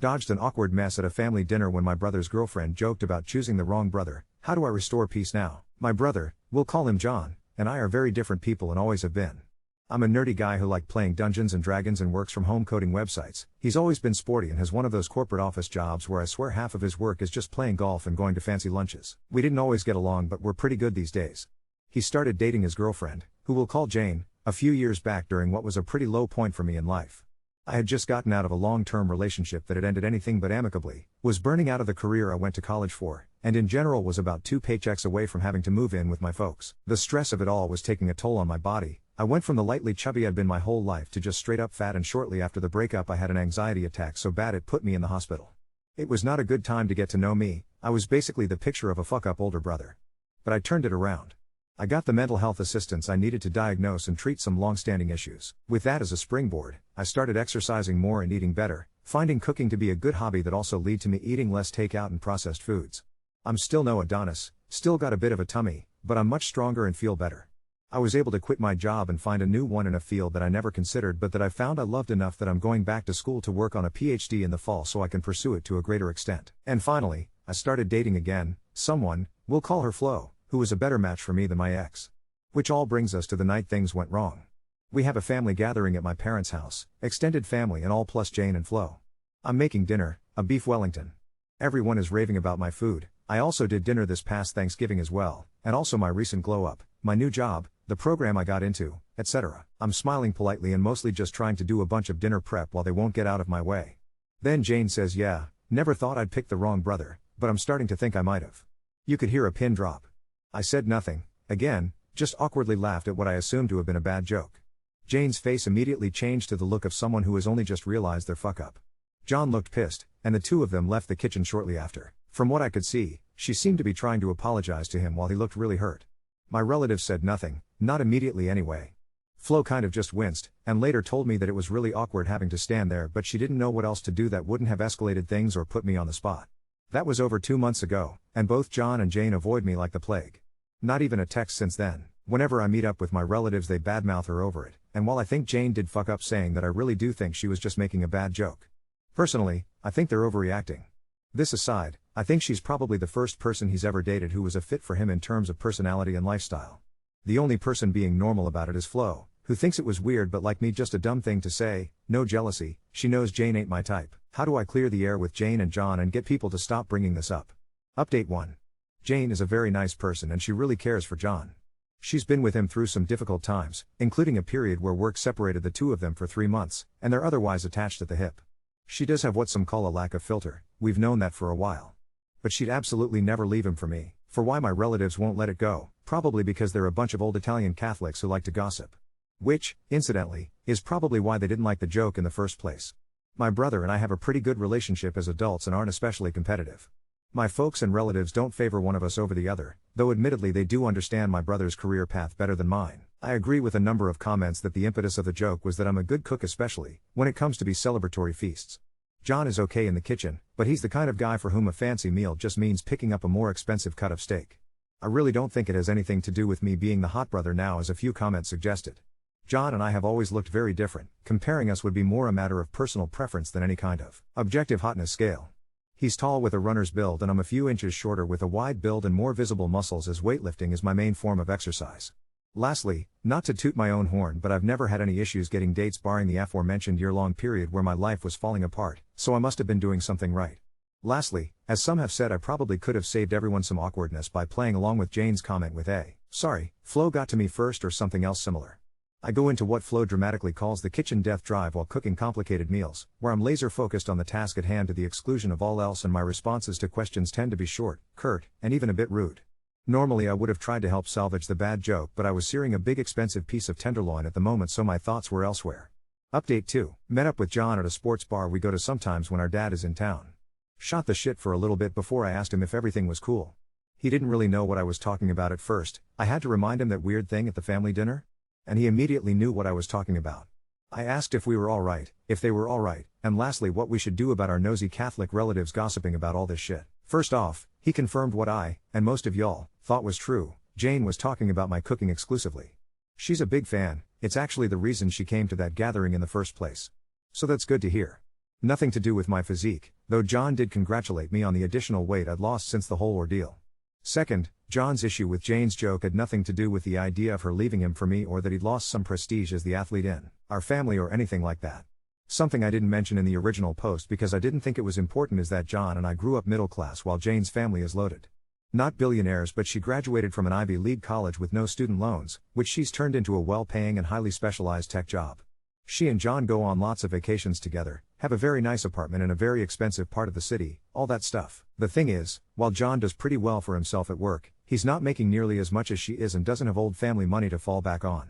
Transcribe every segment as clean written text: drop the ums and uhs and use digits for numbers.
Dodged an awkward mess at a family dinner when my brother's girlfriend joked about choosing the wrong brother. How do I restore peace now? My brother, we'll call him John, and I are very different people and always have been. I'm a nerdy guy who likes playing Dungeons and Dragons and works from home coding websites. He's always been sporty and has one of those corporate office jobs where I swear half of his work is just playing golf and going to fancy lunches. We didn't always get along, but we're pretty good these days. He started dating his girlfriend, who we'll call Jane, a few years back during what was a pretty low point for me in life. I had just gotten out of a long-term relationship that had ended anything but amicably, was burning out of the career I went to college for, and in general was about 2 paychecks away from having to move in with my folks. The stress of it all was taking a toll on my body. I went from the lightly chubby I'd been my whole life to just straight up fat, and shortly after the breakup I had an anxiety attack so bad it put me in the hospital. It was not a good time to get to know me. I was basically the picture of a fuck-up older brother. But I turned it around. I got the mental health assistance I needed to diagnose and treat some long-standing issues. With that as a springboard, I started exercising more and eating better, finding cooking to be a good hobby that also led to me eating less takeout and processed foods. I'm still no Adonis, still got a bit of a tummy, but I'm much stronger and feel better. I was able to quit my job and find a new one in a field that I never considered but that I found I loved enough that I'm going back to school to work on a PhD in the fall so I can pursue it to a greater extent. And finally, I started dating again, someone, we'll call her Flo, who was a better match for me than my ex. Which all brings us to the night things went wrong. We have a family gathering at my parents' house, extended family and all plus Jane and Flo. I'm making dinner, a beef Wellington. Everyone is raving about my food. I also did dinner this past Thanksgiving as well, and also my recent glow up, my new job, the program I got into, etc. I'm smiling politely and mostly just trying to do a bunch of dinner prep while they won't get out of my way. Then Jane says, "Yeah, never thought I'd pick the wrong brother, but I'm starting to think I might have." You could hear a pin drop. I said nothing, again, just awkwardly laughed at what I assumed to have been a bad joke. Jane's face immediately changed to the look of someone who has only just realized their fuck up. John looked pissed, and the two of them left the kitchen shortly after. From what I could see, she seemed to be trying to apologize to him while he looked really hurt. My relatives said nothing, not immediately anyway. Flo kind of just winced, and later told me that it was really awkward having to stand there, but she didn't know what else to do that wouldn't have escalated things or put me on the spot. That was over 2 months ago, and both John and Jane avoid me like the plague. Not even a text since then. Whenever I meet up with my relatives they badmouth her over it, and while I think Jane did fuck up saying that, I really do think she was just making a bad joke. Personally, I think they're overreacting. This aside, I think she's probably the first person he's ever dated who was a fit for him in terms of personality and lifestyle. The only person being normal about it is Flo, who thinks it was weird but like me just a dumb thing to say. No jealousy, she knows Jane ain't my type. How do I clear the air with Jane and John and get people to stop bringing this up? Update 1. Jane is a very nice person and she really cares for John. She's been with him through some difficult times, including a period where work separated the two of them for 3 months, and they're otherwise attached at the hip. She does have what some call a lack of filter, we've known that for a while. But she'd absolutely never leave him for me. For why my relatives won't let it go, probably because they're a bunch of old Italian Catholics who like to gossip. Which, incidentally, is probably why they didn't like the joke in the first place. My brother and I have a pretty good relationship as adults and aren't especially competitive. My folks and relatives don't favor one of us over the other, though admittedly they do understand my brother's career path better than mine. I agree with a number of comments that the impetus of the joke was that I'm a good cook, especially when it comes to be celebratory feasts. John is okay in the kitchen, but he's the kind of guy for whom a fancy meal just means picking up a more expensive cut of steak. I really don't think it has anything to do with me being the hot brother now, as a few comments suggested. John and I have always looked very different. Comparing us would be more a matter of personal preference than any kind of objective hotness scale. He's tall with a runner's build and I'm a few inches shorter with a wide build and more visible muscles, as weightlifting is my main form of exercise. Lastly, not to toot my own horn, but I've never had any issues getting dates barring the aforementioned year-long period where my life was falling apart, so I must have been doing something right. Lastly, as some have said, I probably could have saved everyone some awkwardness by playing along with Jane's comment with a "sorry, Flo got to me first" or something else similar. I go into what Flo dramatically calls the kitchen death drive while cooking complicated meals, where I'm laser focused on the task at hand to the exclusion of all else, and my responses to questions tend to be short, curt, and even a bit rude. Normally I would have tried to help salvage the bad joke, but I was searing a big expensive piece of tenderloin at the moment, so my thoughts were elsewhere. Update 2. Met up with John at a sports bar we go to sometimes when our dad is in town. Shot the shit for a little bit before I asked him if everything was cool. He didn't really know what I was talking about at first. I had to remind him that weird thing at the family dinner. And he immediately knew what I was talking about. I asked if we were alright, if they were alright, and lastly what we should do about our nosy Catholic relatives gossiping about all this shit. First off, he confirmed what I, and most of y'all, thought was true. Jane was talking about my cooking exclusively. She's a big fan, it's actually the reason she came to that gathering in the first place. So that's good to hear. Nothing to do with my physique, though John did congratulate me on the additional weight I'd lost since the whole ordeal. Second, John's issue with Jane's joke had nothing to do with the idea of her leaving him for me or that he'd lost some prestige as the athlete in our family or anything like that. Something I didn't mention in the original post because I didn't think it was important is that John and I grew up middle class while Jane's family is loaded. Not billionaires, but she graduated from an Ivy League college with no student loans, which she's turned into a well-paying and highly specialized tech job. She and John go on lots of vacations together, have a very nice apartment in a very expensive part of the city, all that stuff. The thing is, while John does pretty well for himself at work, he's not making nearly as much as she is and doesn't have old family money to fall back on.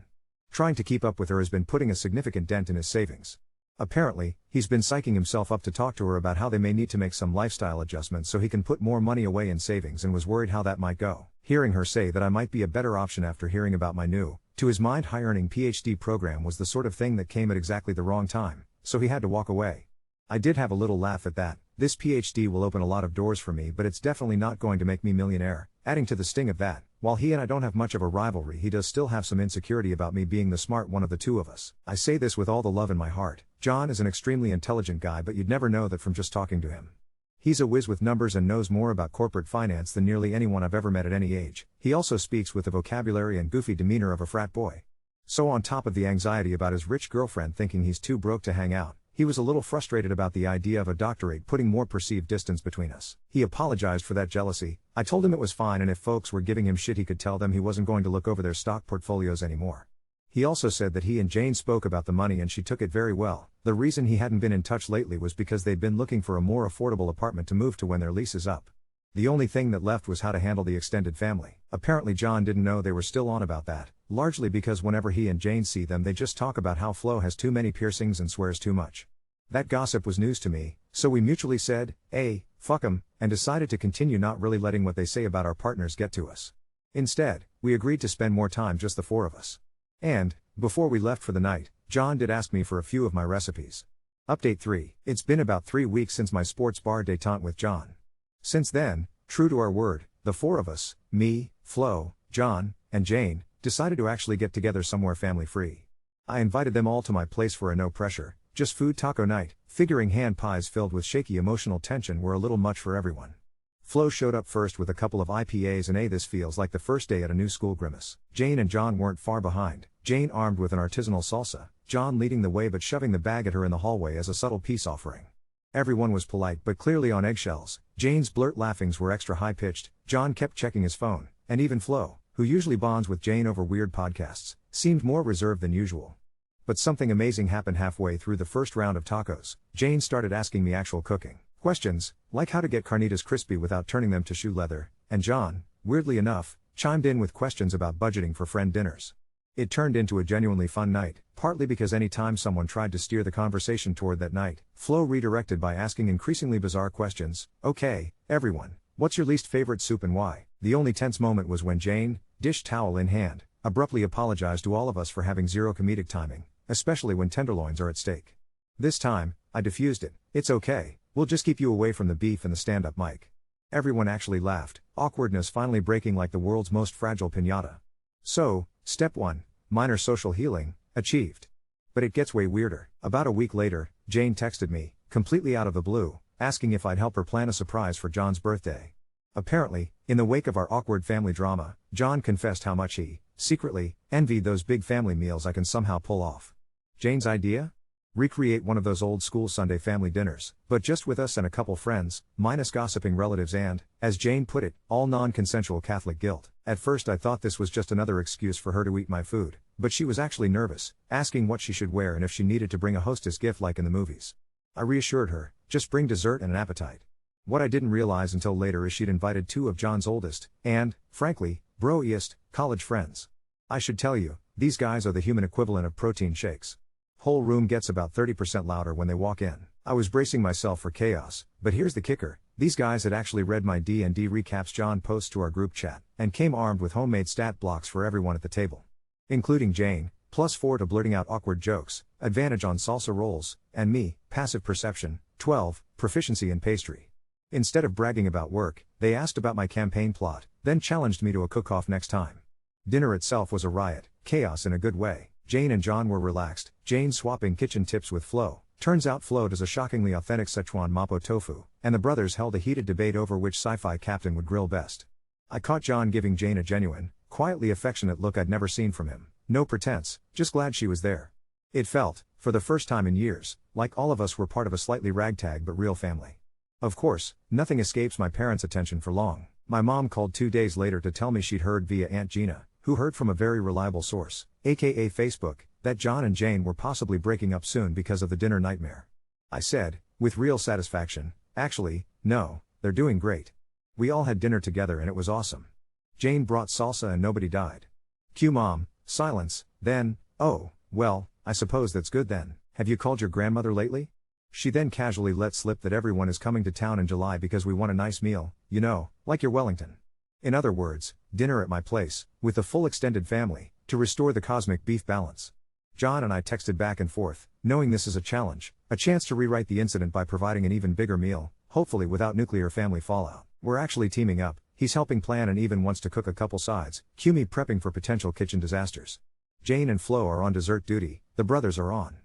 Trying to keep up with her has been putting a significant dent in his savings. Apparently, he's been psyching himself up to talk to her about how they may need to make some lifestyle adjustments so he can put more money away in savings and was worried how that might go. Hearing her say that I might be a better option after hearing about my new, to his mind, high-earning PhD program was the sort of thing that came at exactly the wrong time, so he had to walk away. I did have a little laugh at that. This PhD will open a lot of doors for me, but it's definitely not going to make me millionaire. Adding to the sting of that, while he and I don't have much of a rivalry, he does still have some insecurity about me being the smart one of the two of us. I say this with all the love in my heart. John is an extremely intelligent guy, but you'd never know that from just talking to him. He's a whiz with numbers and knows more about corporate finance than nearly anyone I've ever met at any age. He also speaks with the vocabulary and goofy demeanor of a frat boy. So on top of the anxiety about his rich girlfriend thinking he's too broke to hang out, he was a little frustrated about the idea of a doctorate putting more perceived distance between us. He apologized for that jealousy. I told him it was fine, and if folks were giving him shit he could tell them he wasn't going to look over their stock portfolios anymore. He also said that he and Jane spoke about the money and she took it very well. The reason he hadn't been in touch lately was because they'd been looking for a more affordable apartment to move to when their lease is up. The only thing that left was how to handle the extended family. Apparently John didn't know they were still on about that, largely because whenever he and Jane see them they just talk about how Flo has too many piercings and swears too much. That gossip was news to me, so we mutually said, "Hey, fuck 'em," and decided to continue not really letting what they say about our partners get to us. Instead, we agreed to spend more time just the four of us. And, before we left for the night, John did ask me for a few of my recipes. Update 3. It's been about 3 weeks since my sports bar détente with John. Since then, true to our word, the four of us, me, Flo, John, and Jane, decided to actually get together somewhere family-free. I invited them all to my place for a no-pressure, just food taco night, figuring hand pies filled with shaky emotional tension were a little much for everyone. Flo showed up first with a couple of IPAs and this feels like the first day at a new school grimace. Jane and John weren't far behind, Jane armed with an artisanal salsa, John leading the way but shoving the bag at her in the hallway as a subtle peace offering. Everyone was polite but clearly on eggshells. Jane's blurt laughings were extra high-pitched, John kept checking his phone, and even Flo, who usually bonds with Jane over weird podcasts, seemed more reserved than usual. But something amazing happened halfway through the first round of tacos. Jane started asking me actual cooking questions, like how to get carnitas crispy without turning them to shoe leather, and John, weirdly enough, chimed in with questions about budgeting for friend dinners. It turned into a genuinely fun night, partly because any time someone tried to steer the conversation toward that night, Flo redirected by asking increasingly bizarre questions. "Okay, everyone, what's your least favorite soup and why?" The only tense moment was when Jane, dish towel in hand, abruptly apologized to all of us for having zero comedic timing, especially when tenderloins are at stake. This time, I diffused it. "It's okay, we'll just keep you away from the beef and the stand-up mic." Everyone actually laughed, awkwardness finally breaking like the world's most fragile piñata. So, step 1, minor social healing, achieved. But it gets way weirder. About a week later, Jane texted me, completely out of the blue, asking if I'd help her plan a surprise for John's birthday. Apparently, in the wake of our awkward family drama, John confessed how much he, secretly, envied those big family meals I can somehow pull off. Jane's idea? Recreate one of those old school Sunday family dinners, but just with us and a couple friends, minus gossiping relatives and, as Jane put it, all non-consensual Catholic guilt. At first I thought this was just another excuse for her to eat my food, but she was actually nervous, asking what she should wear and if she needed to bring a hostess gift like in the movies. I reassured her, just bring dessert and an appetite. What I didn't realize until later is she'd invited 2 of John's oldest, and, frankly, bro-iest, college friends. I should tell you, these guys are the human equivalent of protein shakes. Whole room gets about 30% louder when they walk in. I was bracing myself for chaos, but here's the kicker. These guys had actually read my D&D recaps John posts to our group chat, and came armed with homemade stat blocks for everyone at the table. Including Jane, +4 to blurting out awkward jokes, advantage on salsa rolls, and me, passive perception, 12, proficiency in pastry. Instead of bragging about work, they asked about my campaign plot, then challenged me to a cook-off next time. Dinner itself was a riot, chaos in a good way. Jane and John were relaxed, Jane swapping kitchen tips with Flo. Turns out Flo does a shockingly authentic Sichuan mapo tofu, and the brothers held a heated debate over which sci-fi captain would grill best. I caught John giving Jane a genuine, quietly affectionate look I'd never seen from him. No pretense, just glad she was there. It felt, for the first time in years, like all of us were part of a slightly ragtag but real family. Of course, nothing escapes my parents' attention for long. My mom called 2 days later to tell me she'd heard via Aunt Gina, who heard from a very reliable source, aka Facebook, that John and Jane were possibly breaking up soon because of the dinner nightmare. I said, with real satisfaction, actually, no, they're doing great. We all had dinner together and it was awesome. Jane brought salsa and nobody died. Cue mom, silence, then, oh, well, I suppose that's good then. Have you called your grandmother lately? She then casually let slip that everyone is coming to town in July because we want a nice meal, you know, like your Wellington. In other words, dinner at my place, with the full extended family, to restore the cosmic beef balance. John and I texted back and forth, knowing this is a challenge, a chance to rewrite the incident by providing an even bigger meal, hopefully without nuclear family fallout. We're actually teaming up, he's helping plan and even wants to cook a couple sides, cue me prepping for potential kitchen disasters. Jane and Flo are on dessert duty, the brothers are on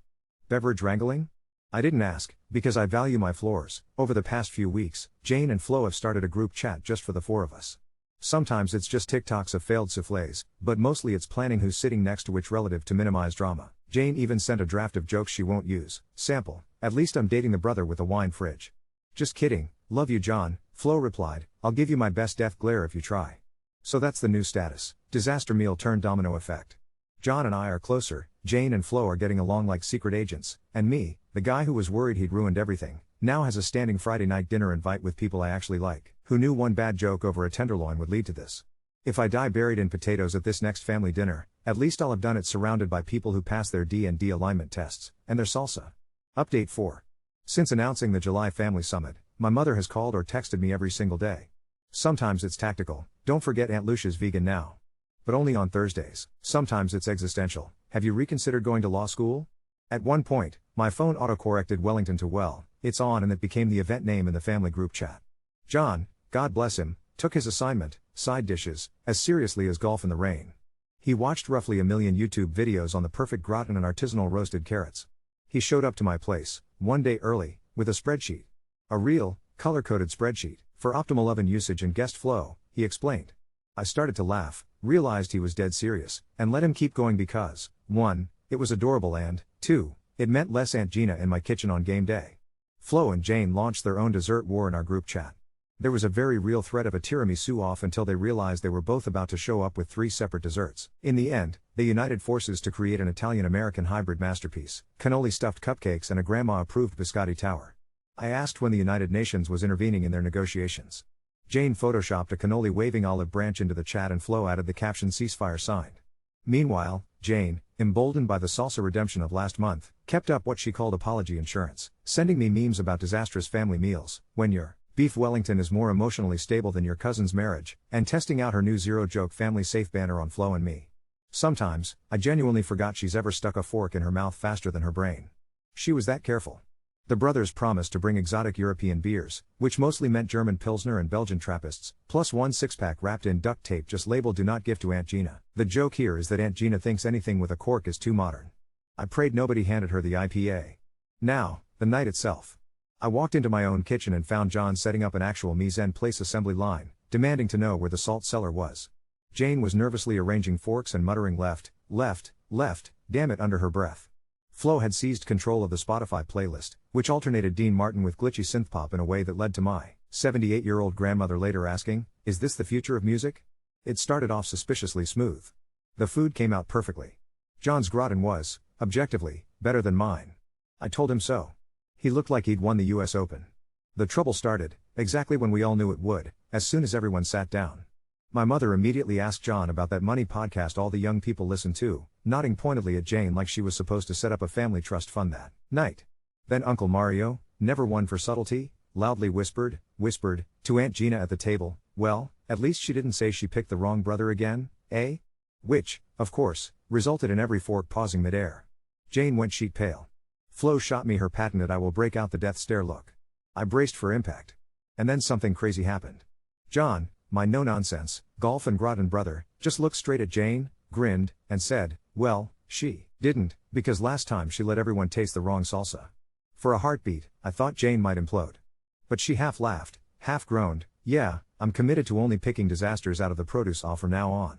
beverage wrangling? I didn't ask, because I value my floors. Over the past few weeks, Jane and Flo have started a group chat just for the four of us. Sometimes it's just TikToks of failed soufflés, but mostly it's planning who's sitting next to which relative to minimize drama. Jane even sent a draft of jokes she won't use. Sample, at least I'm dating the brother with a wine fridge. Just kidding, love you John, Flo replied, I'll give you my best death glare if you try. So that's the new status, disaster meal turned domino effect. John and I are closer, Jane and Flo are getting along like secret agents, and me, the guy who was worried he'd ruined everything, now has a standing Friday night dinner invite with people I actually like, who knew one bad joke over a tenderloin would lead to this. If I die buried in potatoes at this next family dinner, at least I'll have done it surrounded by people who pass their D&D alignment tests, and their salsa. Update 4. Since announcing the July Family Summit, my mother has called or texted me every single day. Sometimes it's tactical, don't forget Aunt Lucia's vegan now. But only on Thursdays. Sometimes it's existential, have you reconsidered going to law school? At one point, my phone autocorrected Wellington to well, it's on, and it became the event name in the family group chat. John, God bless him, took his assignment, side dishes, as seriously as golf in the rain. He watched roughly 1 million YouTube videos on the perfect gratin and artisanal roasted carrots. He showed up to my place, one day early, with a spreadsheet. A real, color-coded spreadsheet, for optimal oven usage and guest flow, he explained. I started to laugh, realized he was dead serious, and let him keep going because, 1, it was adorable and, 2, it meant less Aunt Gina in my kitchen on game day. Flo and Jane launched their own dessert war in our group chat. There was a very real threat of a tiramisu off until they realized they were both about to show up with 3 separate desserts. In the end, they united forces to create an Italian-American hybrid masterpiece, cannoli stuffed cupcakes and a grandma-approved biscotti tower. I asked when the United Nations was intervening in their negotiations. Jane photoshopped a cannoli-waving olive branch into the chat and Flo added the caption ceasefire signed. Meanwhile, Jane, emboldened by the salsa redemption of last month, kept up what she called apology insurance, sending me memes about disastrous family meals, when your beef Wellington is more emotionally stable than your cousin's marriage, and testing out her new zero-joke family safe banner on Flo and me. Sometimes, I genuinely forgot she's ever stuck a fork in her mouth faster than her brain. She was that careful. The brothers promised to bring exotic European beers, which mostly meant German Pilsner and Belgian Trappists, plus 1 6-pack wrapped in duct tape just labeled "Do not gift to Aunt Gina." The joke here is that Aunt Gina thinks anything with a cork is too modern. I prayed nobody handed her the IPA. Now, the night itself. I walked into my own kitchen and found John setting up an actual mise en place assembly line, demanding to know where the salt cellar was. Jane was nervously arranging forks and muttering left, left, left, damn it under her breath. Flo had seized control of the Spotify playlist, which alternated Dean Martin with glitchy synthpop in a way that led to my 78-year-old grandmother later asking, "Is this the future of music?" It started off suspiciously smooth. The food came out perfectly. John's gratin was, objectively, better than mine. I told him so. He looked like he'd won the US Open. The trouble started, exactly when we all knew it would, as soon as everyone sat down. My mother immediately asked John about that money podcast all the young people listen to, nodding pointedly at Jane like she was supposed to set up a family trust fund that night. Then Uncle Mario, never one for subtlety, loudly whispered, to Aunt Gina at the table, well, at least she didn't say she picked the wrong brother again, eh? Which, of course, resulted in every fork pausing midair. Jane went sheet pale. Flo shot me her patented "I will break out the death stare" look. I braced for impact. And then something crazy happened. John, my no-nonsense, golf and gratin brother, just looked straight at Jane, grinned, and said, "Well, She didn't, because last time she let everyone taste the wrong salsa. For a heartbeat, I thought Jane might implode. But she half laughed, half groaned, "Yeah, I'm committed to only picking disasters out of the produce aisle from now on."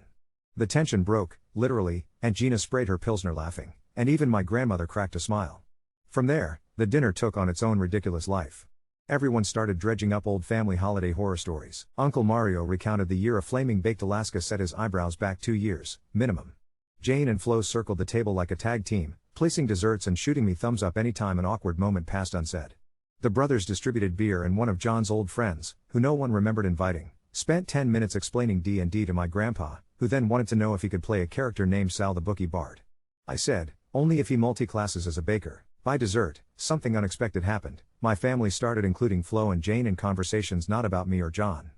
The tension broke, literally, and Gina sprayed her Pilsner laughing, and even my grandmother cracked a smile. From there, the dinner took on its own ridiculous life. Everyone started dredging up old family holiday horror stories. Uncle Mario recounted the year a flaming baked Alaska set his eyebrows back 2 years, minimum. Jane and Flo circled the table like a tag team, placing desserts and shooting me thumbs up anytime an awkward moment passed unsaid. The brothers distributed beer, and one of John's old friends, who no one remembered inviting, spent 10 minutes explaining D&D to my grandpa, who then wanted to know if he could play a character named Sal the Bookie Bard. I said, only if he multi-classes as a baker. By dessert, something unexpected happened. My family started including Flo and Jane in conversations not about me or John.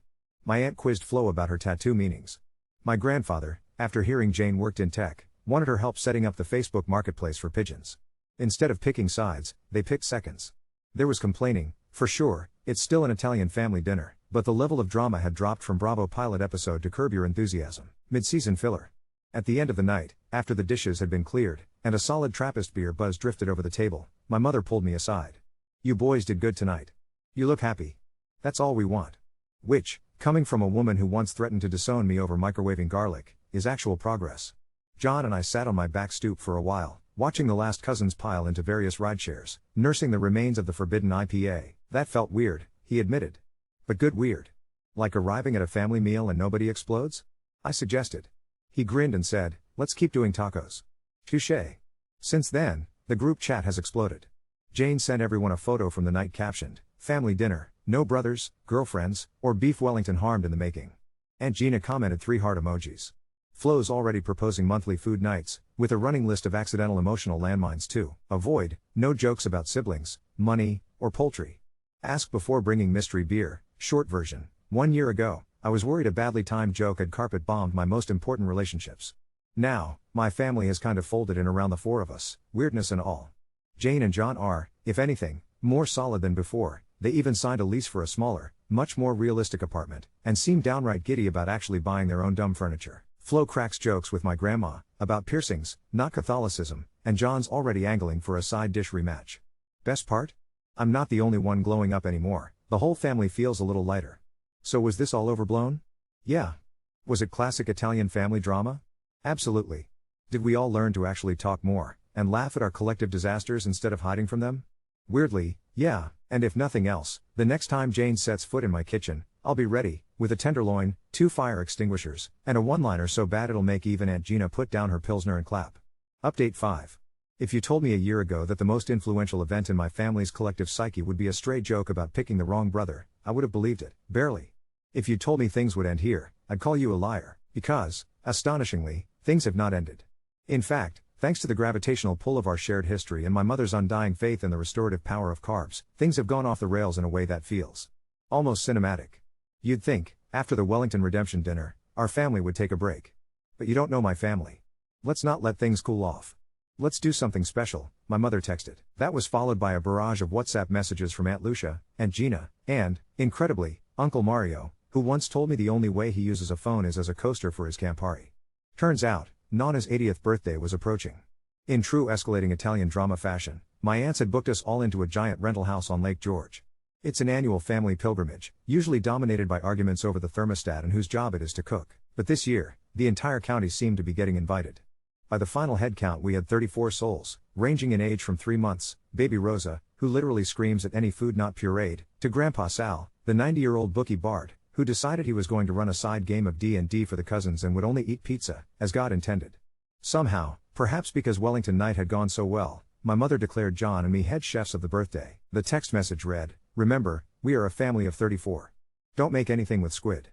My aunt quizzed Flo about her tattoo meanings. My grandfather, after hearing Jane worked in tech, wanted her help setting up the Facebook marketplace for pigeons. Instead of picking sides, they picked seconds. There was complaining, for sure. It's still an Italian family dinner, but the level of drama had dropped from Bravo pilot episode to Curb Your Enthusiasm, mid-season filler. At the end of the night, after the dishes had been cleared, and a solid Trappist beer buzz drifted over the table, my mother pulled me aside. "You boys did good tonight. You look happy. That's all we want." Which, coming from a woman who once threatened to disown me over microwaving garlic, is actual progress. John and I sat on my back stoop for a while, watching the last cousins pile into various rideshares, nursing the remains of the forbidden IPA. That felt weird, he admitted. But good weird. Like arriving at a family meal and nobody explodes? I suggested. He grinned and said, "Let's keep doing tacos." Touché. Since then, the group chat has exploded. Jane sent everyone a photo from the night captioned, "Family dinner, no brothers, girlfriends, or beef Wellington harmed in the making." Aunt Gina commented 3 heart emojis. Flo's already proposing monthly food nights, with a running list of accidental emotional landmines to avoid. No jokes about siblings, money, or poultry. Ask before bringing mystery beer. Short version. 1 year ago, I was worried a badly timed joke had carpet bombed my most important relationships. Now, my family has kind of folded in around the 4 of us, weirdness and all. Jane and John are, if anything, more solid than before. They even signed a lease for a smaller, much more realistic apartment, and seem downright giddy about actually buying their own dumb furniture. Flo cracks jokes with my grandma about piercings, not Catholicism, and John's already angling for a side dish rematch. Best part? I'm not the only one glowing up anymore. The whole family feels a little lighter. So was this all overblown? Yeah. Was it classic Italian family drama? Absolutely. Did we all learn to actually talk more, and laugh at our collective disasters instead of hiding from them? Weirdly, yeah, and if nothing else, the next time Jane sets foot in my kitchen, I'll be ready, with a tenderloin, 2 fire extinguishers, and a one-liner so bad it'll make even Aunt Gina put down her Pilsner and clap. Update 5. If you told me a year ago that the most influential event in my family's collective psyche would be a stray joke about picking the wrong brother, I would have believed it, barely. If you told me things would end here, I'd call you a liar, because, astonishingly, things have not ended. In fact, thanks to the gravitational pull of our shared history and my mother's undying faith in the restorative power of carbs, things have gone off the rails in a way that feels almost cinematic. You'd think, after the Wellington redemption dinner, our family would take a break. But you don't know my family. Let's not let things cool off. Let's do something special, my mother texted. That was followed by a barrage of WhatsApp messages from Aunt Lucia, Aunt Gina, and, incredibly, Uncle Mario, who once told me the only way he uses a phone is as a coaster for his Campari. Turns out, Nana's 80th birthday was approaching. In true escalating Italian drama fashion, my aunts had booked us all into a giant rental house on Lake George. It's an annual family pilgrimage, usually dominated by arguments over the thermostat and whose job it is to cook. But this year, the entire county seemed to be getting invited. By the final head count we had 34 souls, ranging in age from 3 months, baby Rosa, who literally screams at any food not pureed, to Grandpa Sal, the 90-year-old bookie Bard, who decided he was going to run a side game of D&D for the cousins and would only eat pizza, as God intended. Somehow, perhaps because Wellington night had gone so well, my mother declared John and me head chefs of the birthday. The text message read, "Remember, we are a family of 34. Don't make anything with squid.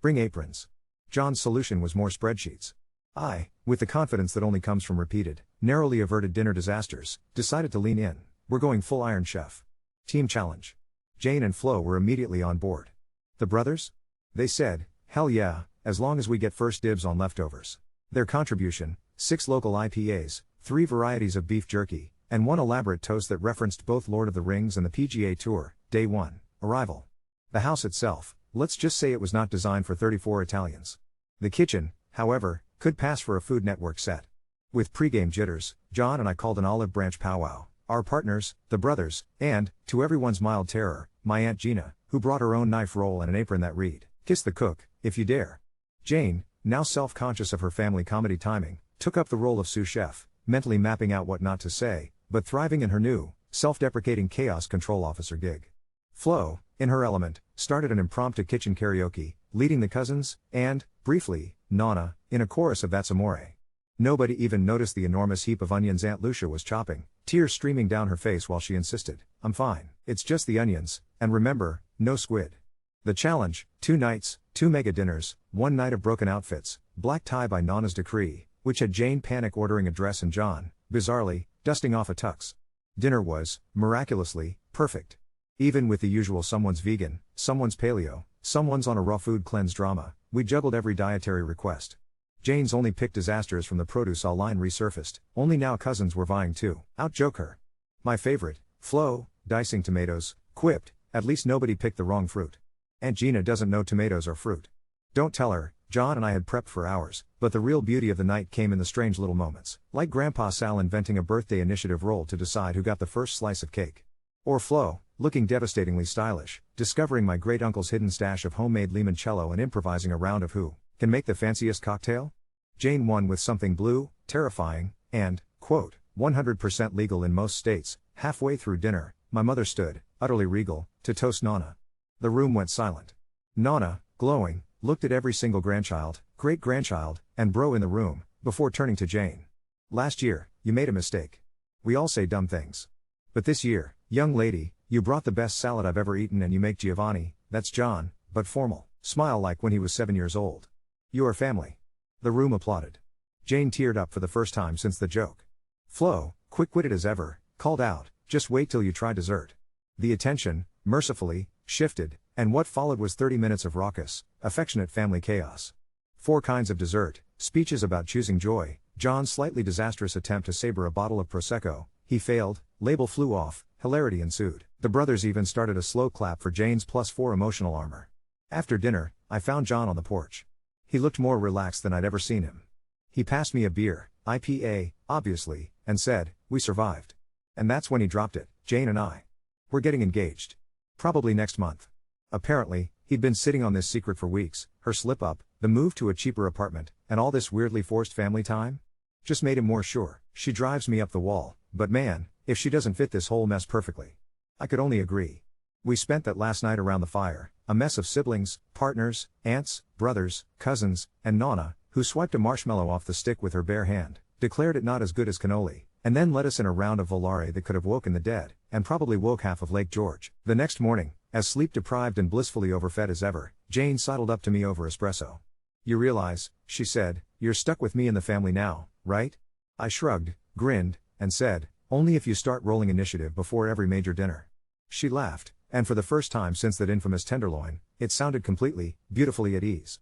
Bring aprons." John's solution was more spreadsheets. I, with the confidence that only comes from repeated, narrowly averted dinner disasters, decided to lean in. We're going full Iron Chef. Team challenge. Jane and Flo were immediately on board. The brothers? They said, hell yeah, as long as we get first dibs on leftovers. Their contribution, 6 local IPAs, 3 varieties of beef jerky, and 1 elaborate toast that referenced both Lord of the Rings and the PGA Tour. Day 1. Arrival. The house itself, let's just say it was not designed for 34 Italians. The kitchen, however, could pass for a Food Network set. With pregame jitters, John and I called an olive branch powwow, our partners, the brothers, and, to everyone's mild terror, my Aunt Gina, who brought her own knife roll and an apron that read, "Kiss the cook, if you dare." Jane, now self-conscious of her family comedy timing, took up the role of sous chef, mentally mapping out what not to say, but thriving in her new, self-deprecating chaos control officer gig. Flo, in her element, started an impromptu kitchen karaoke, leading the cousins, and, briefly, Nana, in a chorus of That's Amore. Nobody even noticed the enormous heap of onions Aunt Lucia was chopping, tears streaming down her face while she insisted, "I'm fine, it's just the onions, and remember, no squid." The challenge: 2 nights, 2 mega dinners, 1 night of broken outfits, black tie by Nana's decree, which had Jane panic ordering a dress and John, bizarrely, dusting off a tux. Dinner was, miraculously, perfect. Even with the usual someone's vegan, someone's paleo, someone's on a raw food cleanse drama, we juggled every dietary request. Jane's only picked disasters from the produce aisle line resurfaced, only now cousins were vying to out-joke her. My favorite, Flo, dicing tomatoes, quipped, "At least nobody picked the wrong fruit. Aunt Gina doesn't know tomatoes are fruit." Don't tell her. John and I had prepped for hours, but the real beauty of the night came in the strange little moments, like Grandpa Sal inventing a birthday initiative roll to decide who got the first slice of cake. Or Flo, looking devastatingly stylish, discovering my great-uncle's hidden stash of homemade limoncello and improvising a round of who can make the fanciest cocktail? Jane won with something blue, terrifying, and, quote, 100% legal in most states. Halfway through dinner, my mother stood, utterly regal, to toast Nana. The room went silent. Nana, glowing, looked at every single grandchild, great-grandchild, and bro in the room, before turning to Jane. "Last year, you made a mistake. We all say dumb things. But this year, young lady, you brought the best salad I've ever eaten and you make Giovanni, that's John, but formal, smile like when he was 7 years old. You are family." The room applauded. Jane teared up for the first time since the joke. Flo, quick-witted as ever, called out, "Just wait till you try dessert." The attention, mercifully, shifted, and what followed was 30 minutes of raucous, affectionate family chaos. 4 kinds of dessert, speeches about choosing joy, John's slightly disastrous attempt to saber a bottle of Prosecco, he failed, label flew off, hilarity ensued. The brothers even started a slow clap for Jane's +4 emotional armor. After dinner, I found John on the porch. He looked more relaxed than I'd ever seen him. He passed me a beer, IPA, obviously, and said, "We survived." And that's when he dropped it, "Jane and I. We're getting engaged. Probably next month." Apparently, he'd been sitting on this secret for weeks, her slip-up, the move to a cheaper apartment, and all this weirdly forced family time. Just made him more sure. She drives me up the wall, but man, if she doesn't fit this whole mess perfectly. I could only agree. We spent that last night around the fire, a mess of siblings, partners, aunts, brothers, cousins, and Nana, who swiped a marshmallow off the stick with her bare hand, declared it not as good as cannoli, and then led us in a round of volare that could have woken the dead, and probably woke half of Lake George. The next morning, as sleep-deprived and blissfully overfed as ever, Jane sidled up to me over espresso. "You realize," she said, "you're stuck with me in the family now, right?" I shrugged, grinned, and said, "Only if you start rolling initiative before every major dinner." She laughed, and for the first time since that infamous tenderloin, it sounded completely, beautifully at ease.